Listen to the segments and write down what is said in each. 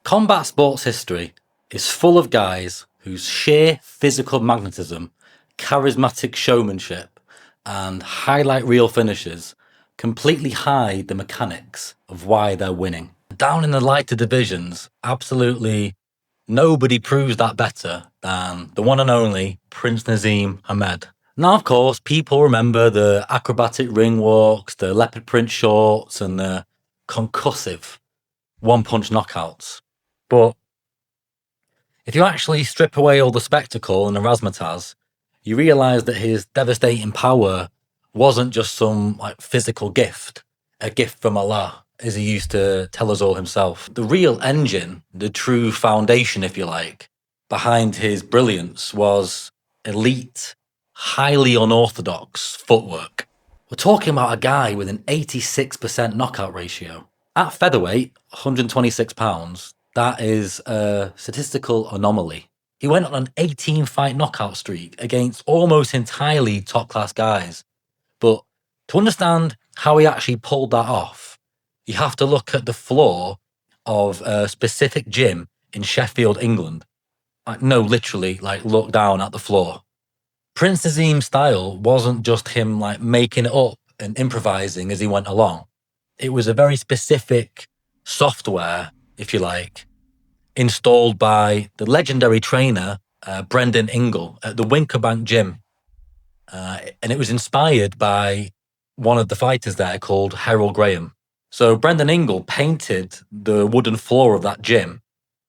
Combat sports history is full of guys whose sheer physical magnetism, charismatic showmanship, and highlight reel finishes completely hide the mechanics of why they're winning. Down in the lighter divisions, absolutely nobody proves that better than the one and only Prince Naseem Hamed. Now, of course, people remember the acrobatic ring walks, the leopard-print shorts, and the concussive one-punch knockouts. But if you actually strip away all the spectacle and the razzmatazz, you realise that his devastating power wasn't just some physical gift, a gift from Allah, as he used to tell us all himself. The real engine, the true foundation, if you like, behind his brilliance was elite, highly unorthodox footwork. We're talking about a guy with an 86% knockout ratio. At featherweight, 126 pounds, that is a statistical anomaly. He went on an 18-fight knockout streak against almost entirely top-class guys. But to understand how he actually pulled that off, you have to look at the floor of a specific gym in Sheffield, England. Literally, look down at the floor. Prince Naseem's style wasn't just him making it up and improvising as he went along. It was a very specific software, if you like, installed by the legendary trainer Brendan Ingle at the Winkerbank gym. And it was inspired by one of the fighters there called Harold Graham. So Brendan Ingle painted the wooden floor of that gym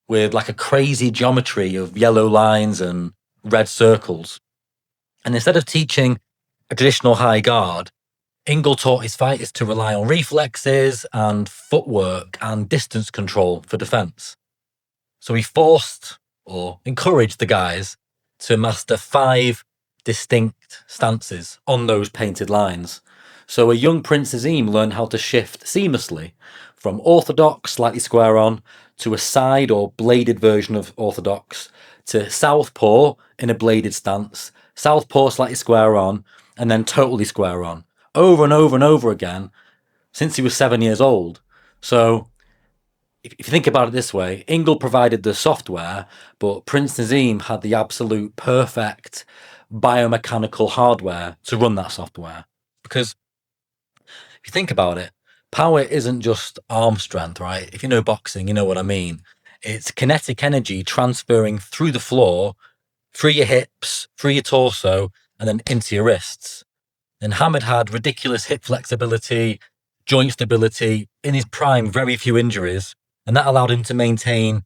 with a crazy geometry of yellow lines and red circles. And instead of teaching a traditional high guard, Ingle taught his fighters to rely on reflexes and footwork and distance control for defense. So he forced or encouraged the guys to master 5 distinct stances on those painted lines. So a young Prince Naseem learned how to shift seamlessly from orthodox, slightly square on, to a side or bladed version of orthodox, to southpaw in a bladed stance, southpaw slightly square on, and then totally square on, over and over and over again since he was 7 years old. So if you think about it this way, Ingle provided the software, but Prince Naseem had the absolute perfect biomechanical hardware to run that software. Because if you think about it, power isn't just arm strength, right? If you know boxing, you know what I mean. It's kinetic energy transferring through the floor, through your hips, through your torso, and then into your wrists. And Hamed had ridiculous hip flexibility, joint stability, in his prime, very few injuries, and that allowed him to maintain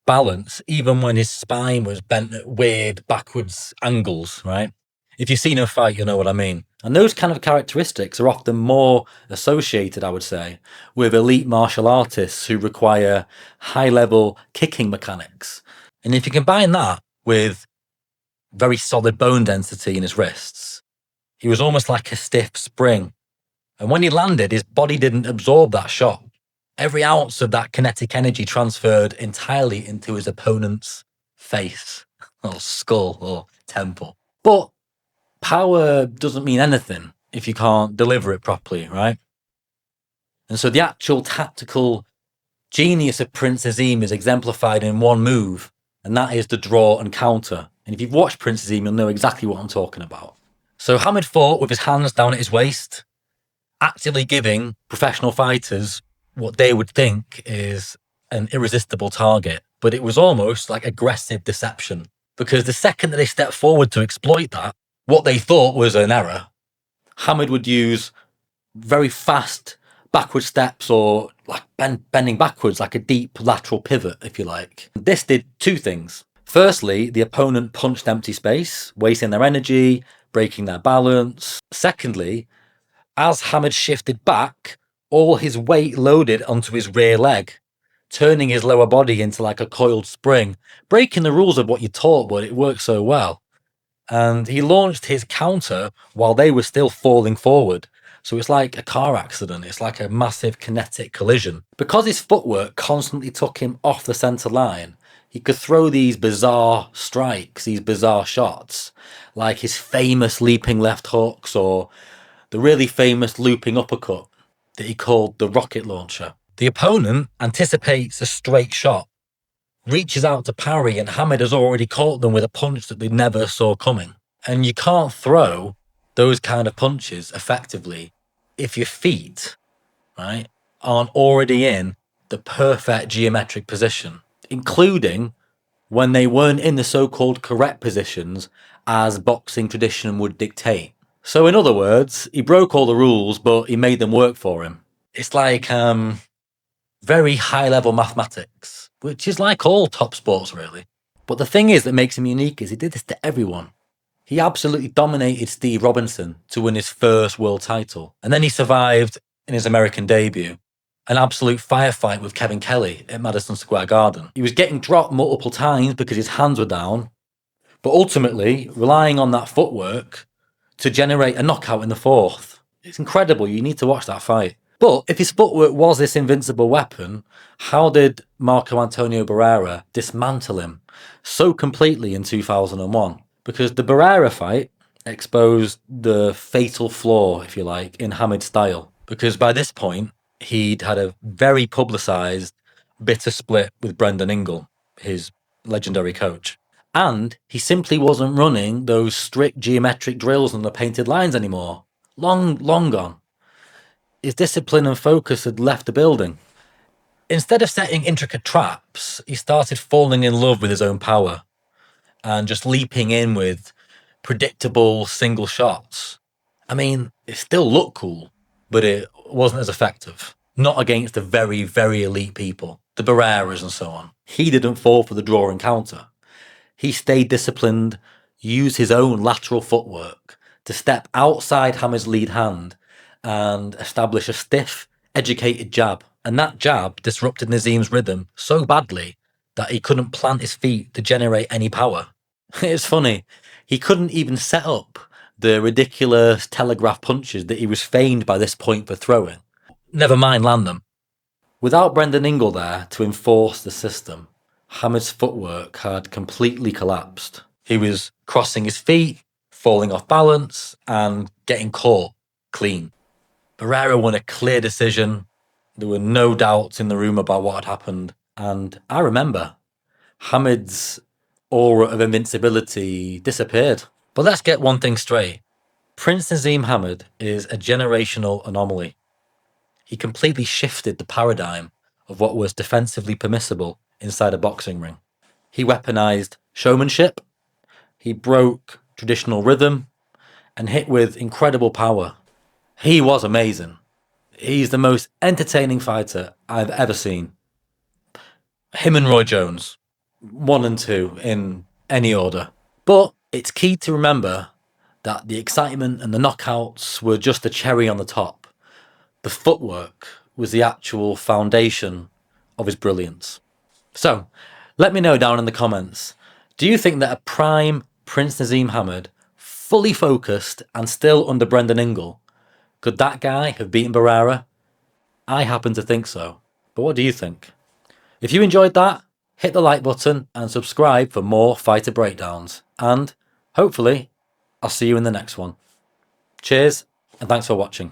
balance even when his spine was bent at weird backwards angles, right? If you've seen him fight, you know what I mean. And those kind of characteristics are often more associated, I would say, with elite martial artists who require high-level kicking mechanics. And if you combine that with very solid bone density in his wrists, he was almost like a stiff spring. And when he landed, his body didn't absorb that shot. Every ounce of that kinetic energy transferred entirely into his opponent's face, or skull, or temple. But power doesn't mean anything if you can't deliver it properly, right? And so the actual tactical genius of Prince Naseem is exemplified in one move, and that is the draw and counter. And if you've watched Prince Naseem, you'll know exactly what I'm talking about. So Hamed fought with his hands down at his waist, actively giving professional fighters what they would think is an irresistible target. But it was almost like aggressive deception, because the second that they stepped forward to exploit that, what they thought was an error, Hamed would use very fast backward steps or bending backwards, like a deep lateral pivot, if you like. This did 2 things. Firstly, the opponent punched empty space, wasting their energy, breaking their balance. Secondly, as Hamed shifted back, all his weight loaded onto his rear leg, turning his lower body into a coiled spring, breaking the rules of what you taught, but it worked so well. And he launched his counter while they were still falling forward. So it's like a car accident. It's like a massive kinetic collision. Because his footwork constantly took him off the centre line, he could throw these bizarre strikes, these bizarre shots, like his famous leaping left hooks or the really famous looping uppercut that he called the rocket launcher. The opponent anticipates a straight shot, reaches out to parry, and Hamed has already caught them with a punch that they never saw coming. And you can't throw those kind of punches effectively if your feet, right, aren't already in the perfect geometric position, including when they weren't in the so-called correct positions as boxing tradition would dictate. So in other words, he broke all the rules, but he made them work for him. It's like very high-level mathematics, which is like all top sports, really. But the thing is that makes him unique is he did this to everyone. He absolutely dominated Steve Robinson to win his first world title. And then he survived, in his American debut, an absolute firefight with Kevin Kelly at Madison Square Garden. He was getting dropped multiple times because his hands were down, but ultimately relying on that footwork to generate a knockout in the fourth. It's incredible. You need to watch that fight. But if his footwork was this invincible weapon, how did Marco Antonio Barrera dismantle him so completely in 2001? Because the Barrera fight exposed the fatal flaw, if you like, in Hamed's style. Because by this point, he'd had a very publicised bitter split with Brendan Ingle, his legendary coach. And he simply wasn't running those strict geometric drills on the painted lines anymore. Long gone. His discipline and focus had left the building. Instead of setting intricate traps, he started falling in love with his own power and just leaping in with predictable single shots. I mean, it still looked cool, but it wasn't as effective. Not against the very, very elite people, the Barreras and so on. He didn't fall for the draw and counter. He stayed disciplined, used his own lateral footwork to step outside Hamed's lead hand and establish a stiff, educated jab. And that jab disrupted Naseem's rhythm so badly that he couldn't plant his feet to generate any power. It's funny, he couldn't even set up the ridiculous telegraph punches that he was famed by this point for throwing. Never mind land them. Without Brendan Ingle there to enforce the system, Hamed's footwork had completely collapsed. He was crossing his feet, falling off balance, and getting caught clean. Barrera won a clear decision. There were no doubts in the room about what had happened. And I remember Hamed's aura of invincibility disappeared. But let's get one thing straight. Prince Naseem Hamed is a generational anomaly. He completely shifted the paradigm of what was defensively permissible inside a boxing ring. He weaponized showmanship, he broke traditional rhythm, and hit with incredible power. He was amazing. He's the most entertaining fighter I've ever seen. Him and Roy Jones, 1 and 2 in any order. But it's key to remember that the excitement and the knockouts were just a cherry on the top. The footwork was the actual foundation of his brilliance. So, let me know down in the comments, do you think that a prime Prince Naseem Hamed, fully focused and still under Brendan Ingle, could that guy have beaten Barrera? I happen to think so. But what do you think? If you enjoyed that, hit the like button and subscribe for more fighter breakdowns. And hopefully, I'll see you in the next one. Cheers, and thanks for watching.